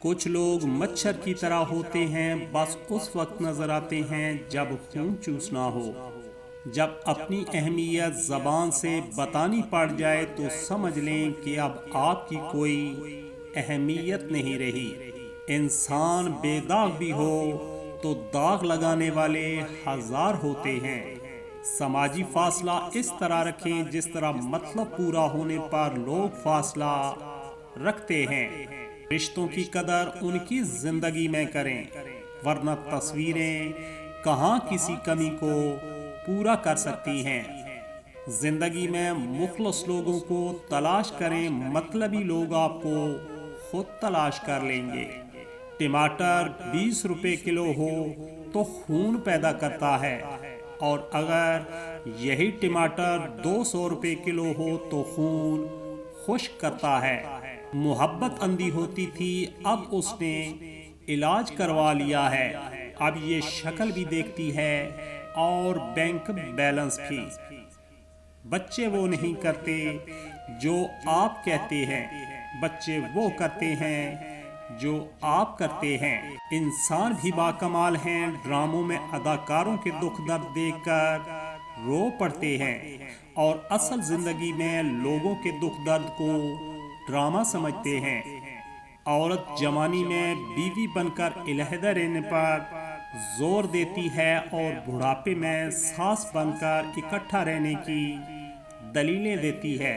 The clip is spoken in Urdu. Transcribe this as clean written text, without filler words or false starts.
کچھ لوگ مچھر کی طرح ہوتے ہیں، بس اس وقت نظر آتے ہیں جب خون چوسنا ہو۔ جب اپنی اہمیت زبان سے بتانی پڑ جائے تو سمجھ لیں کہ اب آپ کی کوئی اہمیت نہیں رہی۔ انسان بے داغ بھی ہو تو داغ لگانے والے ہزار ہوتے ہیں۔ سماجی فاصلہ اس طرح رکھیں جس طرح مطلب پورا ہونے پر لوگ فاصلہ رکھتے ہیں۔ رشتوں کی قدر ان کی زندگی میں کریں، ورنہ تصویریں کہاں کسی کمی کو پورا کر سکتی ہیں۔ زندگی میں مخلص لوگوں کو تلاش کریں، مطلبی لوگ آپ کو خود تلاش کر لیں گے۔ ٹماٹر 20 روپے کلو ہو تو خون پیدا کرتا ہے، اور اگر یہی ٹماٹر 200 روپے کلو ہو تو خون خشک کرتا ہے۔ محبت اندھی ہوتی تھی، اب اس نے علاج کروا لیا ہے، اب یہ شکل بھی دیکھتی ہے اور بینک بیلنس بھی۔ بچے وہ نہیں کرتے جو آپ کہتے ہیں، بچے وہ کرتے ہیں جو آپ کرتے ہیں۔ انسان بھی باکمال ہیں، ڈراموں میں اداکاروں کے دکھ درد دیکھ کر رو پڑتے ہیں، اور اصل زندگی میں لوگوں کے دکھ درد کو ڈرامہ سمجھتے ہیں۔ عورت جوانی میں بیوی بن کر علیحدہ رہنے پر زور دیتی ہے اور بڑھاپے میں ساس بن کر اکٹھا رہنے کی دلیلیں دیتی ہے۔